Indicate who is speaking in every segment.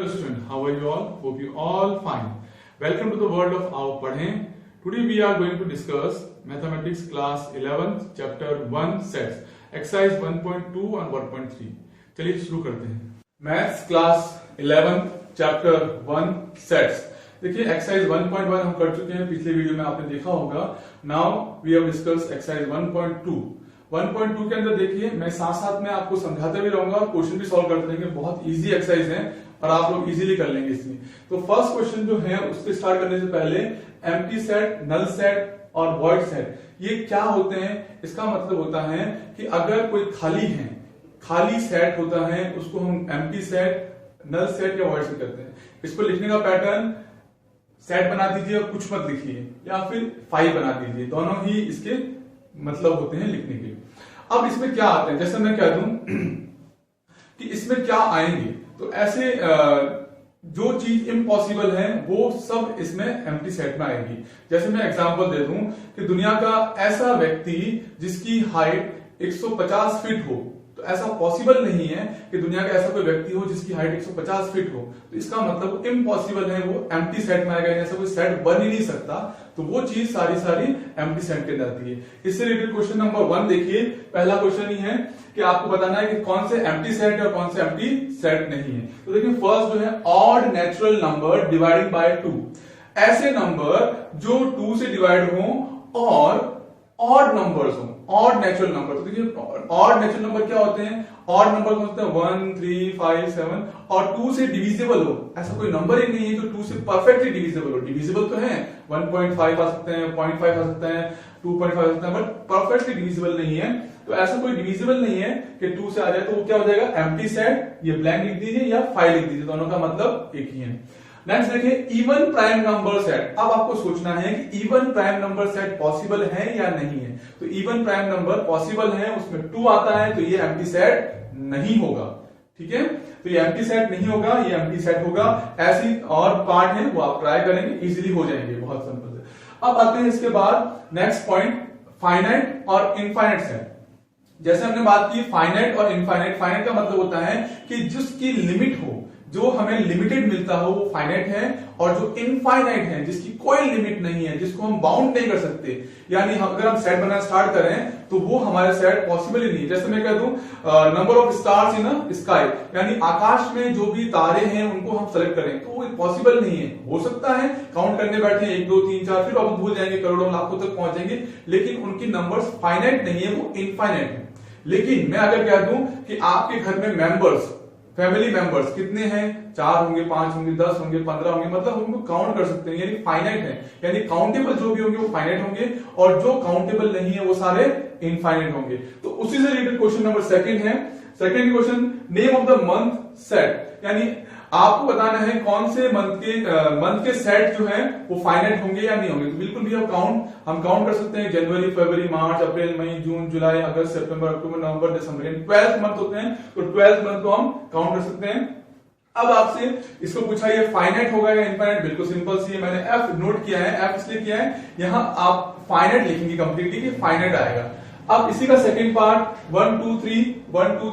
Speaker 1: Hello student, how are you all? Hope you all fine. Welcome to the world of Aao Padhein. Today we are going to discuss Mathematics class 11 chapter 1 sets, exercise 1.2 and 1.3. चलिए शुरू करते हैं. Maths class 11 chapter 1 sets. देखिए exercise 1.1 हम कर चुके हैं, पिछले वीडियो में आपने देखा होगा. Now we have discuss exercise 1.2. 1.2 के अंदर देखिए मैं साथ साथ में आपको समझाते भी रहूंगा और क्वेश्चन भी सॉल्व करते रहेंगे. बहुत इजी एक्सरसाइज है और आप लोग इजीली कर लेंगे इसमें. तो फर्स्ट क्वेश्चन जो है उससे स्टार्ट करने से पहले एम्प्टी सेट, नल सेट और वॉइड सेट ये क्या होते हैं, इसका मतलब होता है कि अगर कोई खाली सेट होता है उसको हम एम्प्टी सेट, नल सेट या वॉइड सेट कहते हैं. इसको लिखने का पैटर्न सेट बना दीजिए और कुछ मत लिखिए, या फिर फाइव बना दीजिए. दोनों ही इसके मतलब होते हैं लिखने के. अब इसमें क्या आते हैं, जैसे मैं कह दूं कि इसमें क्या आएंगे, तो ऐसे जो चीज इम्पॉसिबल है वो सब इसमें एम्प्टी सेट में आएगी. जैसे मैं एग्जांपल दे दूं कि दुनिया का ऐसा व्यक्ति जिसकी हाइट 150 फीट हो, तो ऐसा पॉसिबल नहीं है कि दुनिया का ऐसा कोई व्यक्ति हो जिसकी हाइट 150 फीट हो. तो इसका मतलब इम्पॉसिबल है, वो एम्प्टी सेट में आएगा, ऐसा कोई सेट बन ही नहीं सकता. तो वो चीज सारी एम्प्टी सेट के अंदर आती है. इससे रिलेटेड क्वेश्चन नंबर 1 देखिए. पहला क्वेश्चन ही है कि आपको बताना है कि कौन से एम्प्टी सेट है और कौन से एम्प्टी सेट नहीं है. तो देखिए फर्स्ट जो है odd natural number dividing by 2. ऐसे नंबर जो 2 से डिवाइड हो और ऑड नंबर्स हो, ऑड नेचुरल नंबर. तो देखिए ऑड नेचुरल नंबर क्या होते हैं, ऑड नंबर होते हैं 1, 3, 5, 7 और 2 से डिविजिबल हो. ऐसा कोई नंबर ही नहीं है जो 2 से परफेक्टली डिविजिबल हो. डिविजिबल तो है, 1.5 आ सकते हैं, 0.5 आ सकते हैं, 2.5 आ सकते हैं, बट परफेक्टली डिविजिबल नहीं है. तो ऐसा कोई डिविजिबल नहीं है कि 2 से आ जाए, तो वो क्या हो जाएगा एम्प्टी सेट. ये ब्लैंक लिख दीजिए या 5 लिख दीजिए, दोनों का मतलब एक ही है. नेक्स्ट देखिए इवन प्राइम नंबर सेट. अब आपको सोचना है कि even prime number set possible है या नहीं है. तो इवन प्राइम नंबर पॉसिबल है, उसमें 2 आता है, तो ये एम्प्टी सेट नहीं होगा. ठीक है, तो ये एम्प्टी सेट नहीं होगा, ये एम्प्टी सेट होगा. ऐसी और पार्ट है वो आप ट्राई करेंगे, इजीली हो जाएंगे, बहुत सिंपल है. अब आते हैं इसके बाद नेक्स्ट पॉइंट, फाइनाइट और इनफाइनाइट सेट. जैसे हमने बात की फाइनाइट और इनफाइनाइट. फाइनाइट का मतलब होता है कि जिसकी लिमिट हो, जो हमें लिमिटेड मिलता हो वो फाइनाइट है, और जो इनफाइनाइट है जिसकी कोई लिमिट नहीं है, जिसको हम बाउंड नहीं कर सकते, यानी अगर हम सेट बनाना स्टार्ट करें तो वो हमारे सेट पॉसिबल ही नहीं है. जैसे मैं कह दूं number of stars in a sky, यानी आकाश में जो भी तारे हैं उनको हम सेलेक्ट करें, तो वो पॉसिबल नहीं है. हो सकता है काउंट करने बैठे 1, 2, 3, 4, फिर आप भूल जाएंगे, करोड़ों लाखों तक पहुंचेंगे, लेकिन उनकी नंबर्स फाइनाइट नहीं है, वो इनफाइनाइट है. लेकिन मैं अगर कह दूं कि आपके घर में मेंबर्स, फैमिली मेंबर्स कितने हैं, 4 होंगे, 5 होंगे, 10 होंगे, 15 होंगे, मतलब उनको काउंट कर सकते हैं, यानी फाइनाइट है. यानी काउंटेबल जो भी होंगे वो फाइनाइट होंगे, और जो काउंटेबल नहीं है वो सारे इनफाइनाइट होंगे. तो उसी से रिलेटेड क्वेश्चन नंबर 2 है. Second question, name of the month set, यानी आपको बताना है कौन से मंथ के सेट जो है वो फाइनाइट होंगे या नहीं होंगे. तो बिल्कुल भी हम काउंट कर सकते हैं जनवरी, फरवरी, मार्च, अप्रैल, मई, जून, जुलाई, अगस्त, सितंबर, अक्टूबर, नवंबर, दिसंबर, यानी 12 मंथ होते हैं. तो 12 मंथ को हम काउंट कर सकते हैं. अब आपसे इसको पूछा ये फाइनाइट होगा या इनफाइनाइट. बिल्कुल सिंपल सी है, मैंने एफ नोट किया है. एफ इसलिए किया है, यहां आप फाइनाइट लिखेंगे कंप्लीटली कि फाइनाइट आएगा. अब इसी का सेकंड पार्ट 1, 2,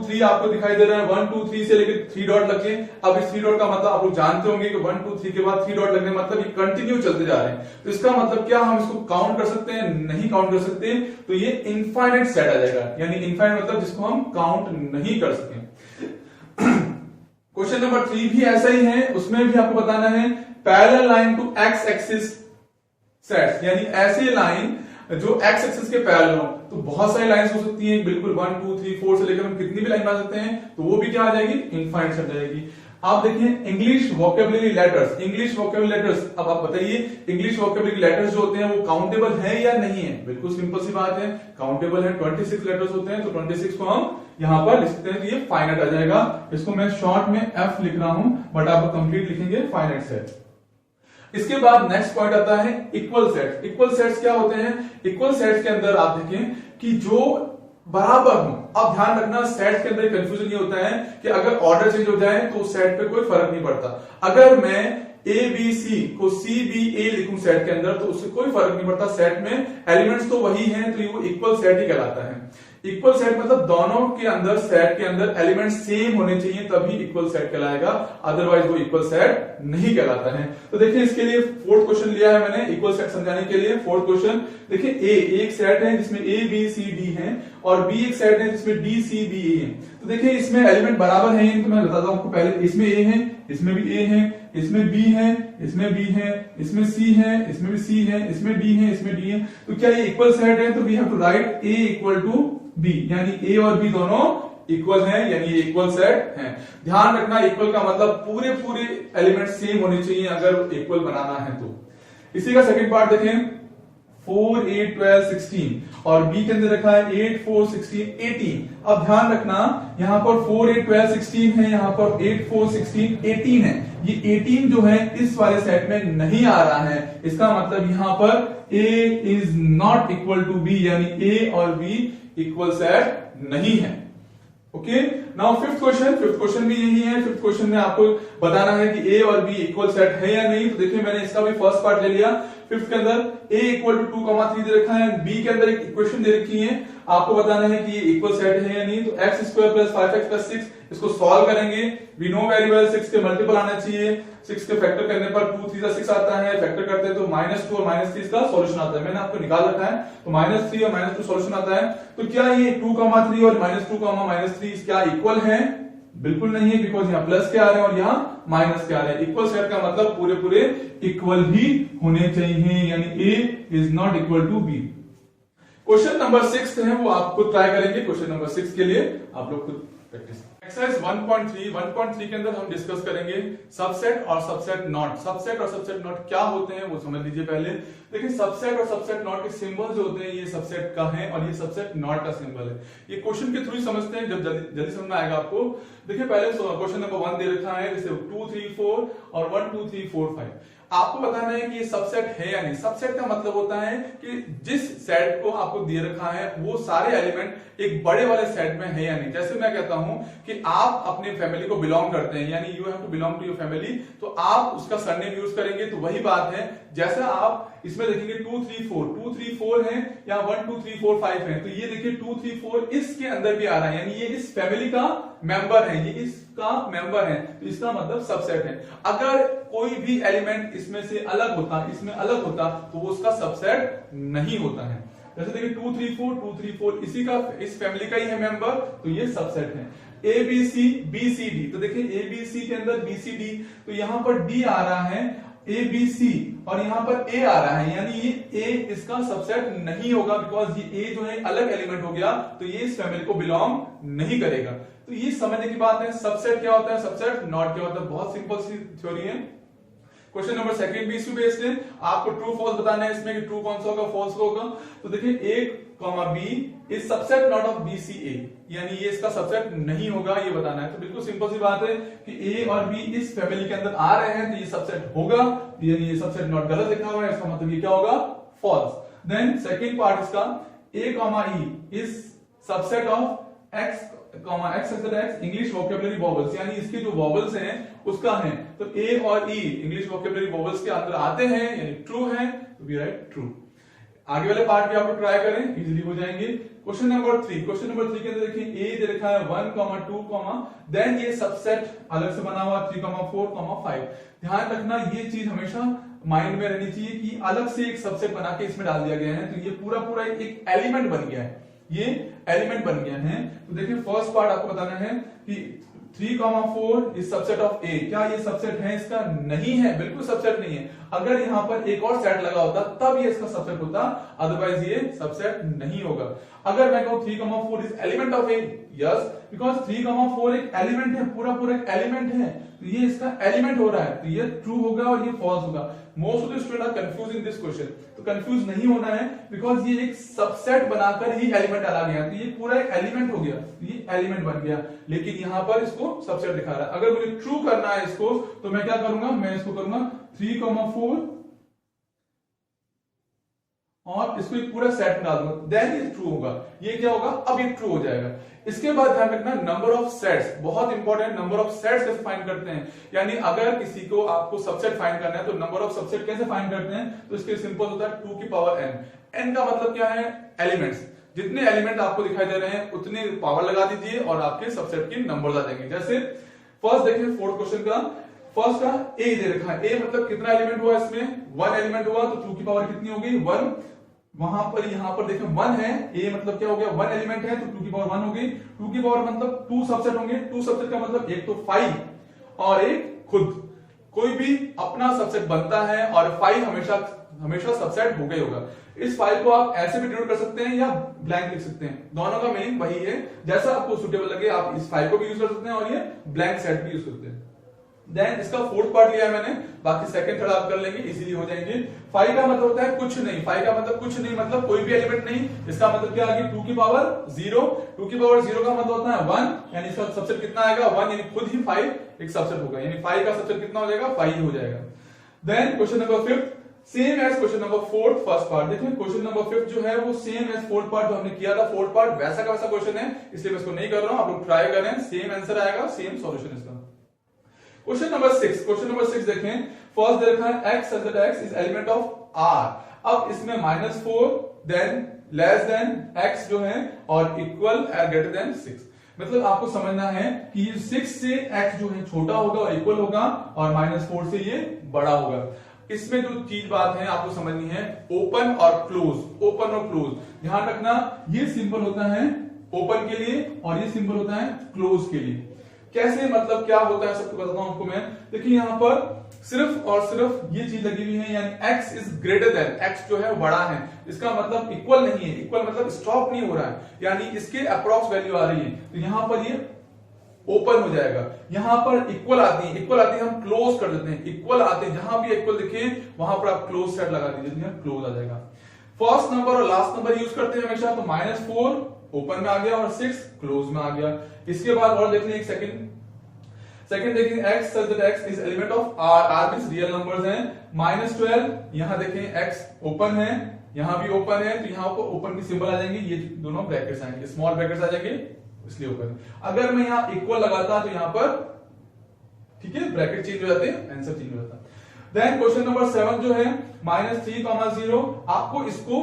Speaker 1: 3 आपको दिखाई दे रहा है. 1, 2, 3 से लेकर 3 डॉट लगे. अब इस 3 डॉट का मतलब आप लोग जानते होंगे कि 1, 2, 3 के बाद 3 डॉट लगने मतलब ये कंटिन्यू चलते जा रहे हैं. तो इसका मतलब क्या, हम इसको काउंट कर सकते हैं, नहीं काउंट कर सकते, तो ये इनफाइनाइट सेट आ जाएगा. यानी इनफाइनाइट मतलब जिसको हम काउंट नहीं कर सकें. क्वेश्चन नंबर 3 भी ऐसा ही है, उसमें भी आपको बताना है parallel line to X axis sets, यानी ऐसे लाइन जो एक्स एक्सिस के पैरेलल हो. तो बहुत सारी लाइंस हो सकती हैं, बिल्कुल 1, 2, 3, 4 से लेकर हम कितनी भी लाइन बना सकते हैं, तो वो भी क्या आ जाएगी, इनफाइनाइट सेट आ जाएगी. आप देखिए English vocabulary letters. English vocabulary letters, अब आप बताइए इंग्लिश वोकेबुलरी लेटर्स जो होते हैं वो काउंटेबल है या नहीं है. बिल्कुल सिंपल सी बात है, काउंटेबल है. 26 लेटर्स होते हैं, तो 26 को हम यहां पर लिख सकते हैं, तो ये फाइनाइट आ जाएगा. इसको मैं शॉर्ट में एफ लिख रहा हूं, बट आप कंप्लीट लिखेंगे फाइनाइट सेट. इसके बाद नेक्स्ट पॉइंट आता है इक्वल सेट्स. इक्वल सेट्स क्या होते हैं, इक्वल सेट्स के अंदर आप देखें कि जो बराबर हो. अब ध्यान रखना सेट्स के अंदर कंफ्यूजन ये होता है कि अगर ऑर्डर चेंज हो जाए तो सेट पे कोई फर्क नहीं पड़ता. अगर मैं ए बी सी को सी बी ए लिखूं सेट के अंदर, तो उससे कोई फर्क नहीं पड़ता. सेट में एलिमेंट्स तो वही हैं, तो वो इक्वल सेट ही कहलाता है. इक्वल सेट मतलब दोनों के अंदर, सेट के अंदर एलिमेंट सेम होने चाहिए तभी इक्वल सेट कहलाएगा, अदरवाइज वो इक्वल सेट नहीं कहलाता है। तो देखिए इसके लिए फोर्थ क्वेश्चन लिया है मैंने इक्वल सेट समझाने के लिए। फोर्थ क्वेश्चन देखिए, ए एक सेट है जिसमें ए बी सी डी है और बी एक सेट है जिसमें डी सी बी ए है। तो देखिए इसमें एलिमेंट बराबर है, तो मैं बताता हूं आपको पहले, इसमें ए है, इसमें भी ए है, इसमें बी है, इसमें बी है, इसमें सी है, इसमें भी सी है, इसमें डी है, इसमें डी है। तो क्या ये इक्वल सेट है? तो we have to write A equal to B, यानी ए और बी दोनों इक्वल हैं, यानी ये इक्वल सेट है। ध्यान रखना इक्वल का मतलब पूरे पूरे एलिमेंट सेम होने चाहिए अगर इक्वल बनाना है तो। इसी का सेकंड पार्ट देखें, 4 8 12 16 और बी के अंदर रखा है 8 4 16 18। अब ध्यान रखना यहां पर 4 8 12 16 है, यहां पर 8 4 16 18 है। ये 18 जो है इस वाले सेट में नहीं आ रहा है, इसका मतलब यहां पर a is not equal to b, यानी a और b इक्वल सेट नहीं है। ओके, नाउ फिफ्थ क्वेश्चन भी यही है। फिफ्थ क्वेश्चन में आपको बताना है कि a और b इक्वल सेट है या नहीं। तो देखिए मैंने इसका भी फर्स्ट पार्ट ले लिया। फिफ्थ के अंदर a इक्वल टू 2,3 दे रखा है, b के अंदर एक इक्वेशन दे रखी है, आपको बताना है कि ये इक्वल सेट है या नहीं। तो x square plus 5x plus 6 इसको सॉल्व करेंगे। वी नो वेरी वेल 6 के मल्टीपल आना चाहिए, 6 के फैक्टर करने पर 2 3 6 आता है, फैक्टर करते हैं तो -2 और -3 का सॉल्यूशन आता है। मैंने आपको निकाल रखा है, तो -3 और -2 सॉल्यूशन आता है। तो क्या ये 2,3 और -2, -3 क्या इक्वल है? बिल्कुल नहीं है, बिकॉज यहाँ प्लस के आ रहे हैं और यहाँ माइनस के आ रहे हैं। इक्वल सेट का मतलब पूरे पूरे इक्वल ही होने चाहिए, यानी a is not equal to b। Question number 6 है वो आप खुद ट्राई करेंगे। क्वेश्चन नंबर 6 के लिए आप लोग खुद प्रैक्टिस। एक्सरसाइज 1.3 के अंदर हम डिस्कस करेंगे सबसेट और सबसेट नॉट। सबसेट और सबसेट नॉट क्या होते हैं वो समझ लीजिए पहले। देखिए सबसेट और सबसेट नॉट के सिंबल जो होते हैं ये सबसेट का है और ये सबसेट नॉट का सिंबल है। ये क्वेश्चन के थ्रू समझते हैं, जब जल्दी समझ में आएगा आपको। देखिए पहले क्वेश्चन नंबर 1 दे रखा है, जैसे 2 3 4 और 1 2 3 4 5। आपको बताना है कि ये सबसेट है या नहीं। सबसेट का मतलब होता है कि जिस सेट को आपको दे रखा है वो सारे एलिमेंट एक बड़े वाले सेट में है या नहीं। जैसे मैं कहता हूं कि आप अपने फैमिली को बिलोंग करते हैं, यानी you have to belong to your family, तो आप उसका सरनेम यूज करेंगे। तो वही बात है, जैसा आप इसमें देखेंगे 2 3 4 है या 1 2 3 4 5 है, तो ये देखिए 2 3 4 इसके अंदर भी आ रहा है, यानी ये इस फैमिली का मेंबर है, ये इसका मेंबर है, तो इसका मतलब सबसेट है। अगर कोई भी एलिमेंट इसमें से अलग होता, इसमें अलग होता, तो वो उसका सबसेट नहीं होता है। जैसे देखिए 2 3 4 इसी का, इस फैमिली का ही है मेंबर, तो ये सबसेट है। A B C B C D, तो देखिए ए बी सी के अंदर बी सी डी, तो यहां पर डी आ रहा है, ए बी सी और यहां पर ए आ रहा है, यानी ये ए इसका सबसेट नहीं होगा, बिकॉज ये ए जो है अलग एलिमेंट हो गया, तो ये इस फैमिली को बिलोंग नहीं करेगा। तो ये समझने की बात है। सबसेट क्या होता है, सबसेट नॉट क्या होता है, बहुत सिंपल सी थ्योरी है। क्वेश्चन नंबर 2 भी इसी बेस्ड है। आपको ट्रू फॉल्स बताना है इसमें कि ट्रू कौन सा होगा, फॉल्स होगा। तो देखिए a, b is subset not of b c a, यानी ये इसका सबसेट नहीं होगा, ये बताना है। तो बिल्कुल सिंपल सी बात है कि a और b इस फैमिली के अंदर आ रहे हैं, तो ये सबसेट होगा, यानी ये सबसेट नॉट गलत लिखा हुआ है, इसका मतलब ये क्या होगा, फॉल्स। देन सेकंड पार्ट इसका a, e is subset of x, English vocabulary vowels, यानी इसके जो वॉवल्स हैं उसका है। तो a और e इंग्लिश वोकैबुलरी वॉवल्स के अंदर आते हैं, यानी ट्रू है, तो वी राइट ट्रू। आगे वाले पार्ट भी आप लोग ट्राई करें, इजीली हो जाएंगे। क्वेश्चन नंबर 3 के अंदर देखिए a दे रखा है 1, 2, देन ये सबसेट अलग से बना हुआ 3, 4, 5। ध्यान रखना ये चीज हमेशा माइंड में रहनी चाहिए कि अलग से एक सबसेट बना के इसमें डाल दिया गया है, तो ये पूरा एक एलिमेंट बन गया है, ये एलिमेंट बन गया है। तो देखिए फर्स्ट पार्ट आपको बताना है कि 3, 4 इज सबसेट ऑफ ए। क्या ये सबसेट है इसका? नहीं है, बिल्कुल सबसेट नहीं है। अगर यहां पर एक और सेट लगा होता तब ये इसका सबसेट होता, अदरवाइज ये सबसेट नहीं होगा। अगर मैं कहूं 3, 4 is element of A, yes, because 3, 4 एक एलिमेंट है, पूरा एक एलिमेंट है, तो ये इसका एलिमेंट हो रहा है, तो ये ट्रू होगा और ये फॉल्स होगा। Most of the student are confuse in this question, तो कंफ्यूज नहीं होना है, बिकॉज ये एक सबसेट बनाकर ही एलिमेंट डाला गया, तो ये पूरा एक एलिमेंट हो गया, ये एलिमेंट बन गया, लेकिन यहां पर इसको सबसेट दिखा रहा है। अगर मुझे ट्रू करना है इसको, तो मैं क्या करूंगा, मैं इसको करूंगा 3, 4 और इसको एक पूरा सेट में डाल दूंगा, देन ये ट्रू होगा। ये क्या होगा, अब ये ट्रू हो जाएगा। इसके बाद ध्यान रखना नंबर ऑफ सेट्स, बहुत इंपॉर्टेंट। नंबर ऑफ सेट्स कैसे फाइंड करते हैं, यानी अगर किसी को आपको सबसेट फाइंड करना है तो नंबर ऑफ सबसेट कैसे फाइंड करते हैं, तो इसके सिंपल होता है 2 की पावर n। n का मतलब क्या है, एलिमेंट्स। जितने एलिमेंट आपको दिखाई दे रहे हैं उतने पावर लगा दीजिए और आपके सबसेट के नंबर आ जाएंगे। जैसे फर्स्ट देखिए फोर्थ क्वेश्चन का, फर्स्ट का ए दे रखा है, ए मतलब कितना एलिमेंट हुआ इसमें, 1 एलिमेंट हुआ, तो 2 की पावर कितनी होगी 1, वहां पर यहां पर देखें 1 है, ए मतलब क्या हो गया 1 एलिमेंट है, तो 2 की पावर 1 होगी, 2 की पावर मतलब 2 सबसेट होंगे, 2 सबसेट का मतलब एक तो 5 और एक खुद, कोई भी अपना सबसेट बनता है और 5 हमेशा सबसेट हो गई होगा। इस फाइल को आप ऐसे भी डिनोट कर सकते हैं या ब्लैंक लिख सकते हैं, दोनों का मीनिंग वही है, जैसा आपको सुटेबल लगे आप इस फाइल को भी यूज कर सकते हैं और ये ब्लैंक सेट भी यूज करते हैं। देन इसका फोर्थ पार्ट लिया है मैंने, बाकी सेकंड थर्ड आप कर लेंगे, इजीली हो जाएंगे। 5 का मतलब होता है कुछ नहीं, 5 का मतलब कुछ नहीं मतलब कोई भी एलिमेंट नहीं, इसका मतलब क्या आ गया 2 की पावर 0, 2 की पावर 0 का मतलब होता है 1, यानी इसका सबसेट कितना आएगा 1, यानी खुद ही 5 एक सबसेट होगा, यानी 5 का सबसेट कितना हो जाएगा 5 हो जाएगा। Then question number 5 same as question number 4 first part, देखिए क्वेश्चन नंबर 5 जो है वो सेम एज फोर्थ पार्ट जो हमने किया था, फोर्थ पार्ट वैसा का वैसा क्वेश्चन है, इसलिए मैं इसको नहीं कर रहा हूं, आप लोग ट्राई करें, सेम आंसर आएगा, सेम सॉल्यूशन इसका। क्वेश्चन नंबर 6, क्वेश्चन नंबर 6 देखें, फर्स्ट दे रखा है x such that x is element of r, अब इसमें -4 देन लेस देन x जो है और इक्वल ग्रेटर देन 6, मतलब आपको समझना है कि 6 से x जो है छोटा होगा और इक्वल होगा और -4 से ये बड़ा होगा। इसमें जो चीज बात है आपको समझनी है ओपन और क्लोज, ओपन और क्लोज, ध्यान रखना ये सिंबल होता है ओपन के लिए और ये सिंबल होता है क्लोज के लिए। कैसे मतलब क्या होता है सबको बताता हूं आपको मैं, देखिए यहां पर सिर्फ और सिर्फ ये चीज लगी हुई है, यानी x is greater than, x जो है बड़ा है, इसका मतलब इक्वल नहीं है, इक्वल मतलब स्टॉप नहीं हो रहा है, यानी इसके अप्रॉक्स वैल्यू आ रही है, तो यहां पर ये ओपन हो जाएगा, यहां पर इक्वल आती है, इक्वल आती है हम क्लोज कर देते हैं, इक्वल आते हैं जहां भी इक्वल दिखे वहां पर आप क्लोज सेट लगा दीजिए, क्लोज आ जाएगा। फर्स्ट नंबर और लास्ट नंबर यूज करते हैं हमेशा, तो -4 ओपन में आ गया और 6 क्लोज में आ गया। इसके बाद और देख लें एक सेकंड देखिए x such that x is element of r means real numbers हैं, -12 यहां देखें x ओपन है, यहां भी ओपन है, तो यहां पर ओपन की सिंबल आ जाएंगे, ये दोनों ब्रैकेट्स आएंगे, स्मॉल ब्रैकेट्स आ जाएंगे इसलिए ओपन। अगर मैं यहां इक्वल लगाता तो यहां पर ठीक है ब्रैकेट चेंज हो जाते हैं, आंसर चेंज हो जाता। देन क्वेश्चन नंबर 7 जो है -3, 0, आपको इसको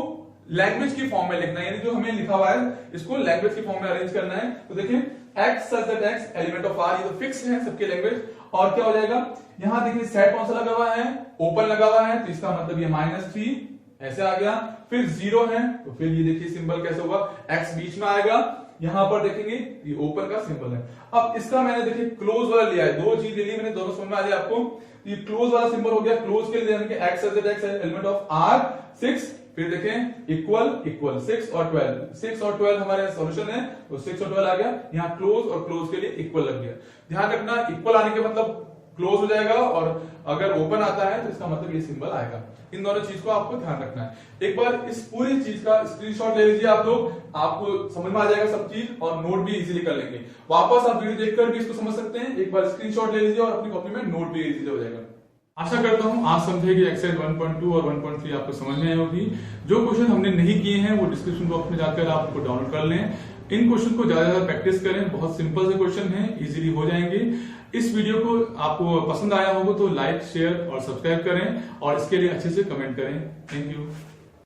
Speaker 1: लैंग्वेज की फॉर्म में लिखना है, यानी जो हमें लिखा हुआ है इसको लैंग्वेज की फॉर्म में अरेंज करना है। तो देखिए x such that x element of r, ये तो फिक्स है सबके लैंग्वेज, और क्या हो जाएगा यहां देखिए सेट कौन सा लगा हुआ है, ओपन लगा हुआ है, तो इसका मतलब ये -3 ऐसे आ गया, फिर 0 है तो फिर ये देखिए सिंबल कैसे होगा, x बीच में आएगा, यहां पर देखेंगे ये ओपन का सिंबल है। अब इसका मैंने देखिए क्लोज वाला लिया है, दो चीज ले ली मैंने, दोनों समझ में आ जाए आपको, ये क्लोज वाला सिंबल हो गया, क्लोज के लिए यानी x such that x element of r 6, फिर देखें इक्वल 6 और 12, 6 और 12 हमारे सॉल्यूशन है, तो 6 और 12 आ गया, यहाँ क्लोज और क्लोज के लिए इक्वल लग गया। ध्यान रखना इक्वल आने के मतलब क्लोज हो जाएगा और अगर ओपन आता है तो इसका मतलब ये सिंबल आएगा। इन दोनों चीज को आपको ध्यान रखना है। एक बार इस पूरी चीज का स्क्रीनशॉट ले लीजिए आप लोग, आपको समझ में आ जाएगा सब चीज और नोट भी इजीली कर लेंगे। वापस आप वीडियो देखकर भी इसको समझ सकते हैं, एक बार स्क्रीनशॉट ले लीजिए और अपनी कॉपी में नोट भी इजीली हो जाएगा। आशा करता हूं आज समझे कि एक्सरसाइज 1.2 और 1.3 आपको समझ में आई होगी। जो क्वेश्चन हमने नहीं किए हैं वो डिस्क्रिप्शन बॉक्स में जाकर आप उनको डाउनलोड कर लें। इन क्वेश्चन को ज्यादा ज्यादा प्रैक्टिस करें, बहुत सिंपल से क्वेश्चन हैं, इजीली हो जाएंगे। इस वीडियो को आपको पसंद आया होगा तो लाइक शेयर और सब्सक्राइब करें और इसके लिए अच्छे से कमेंट करें। Thank you.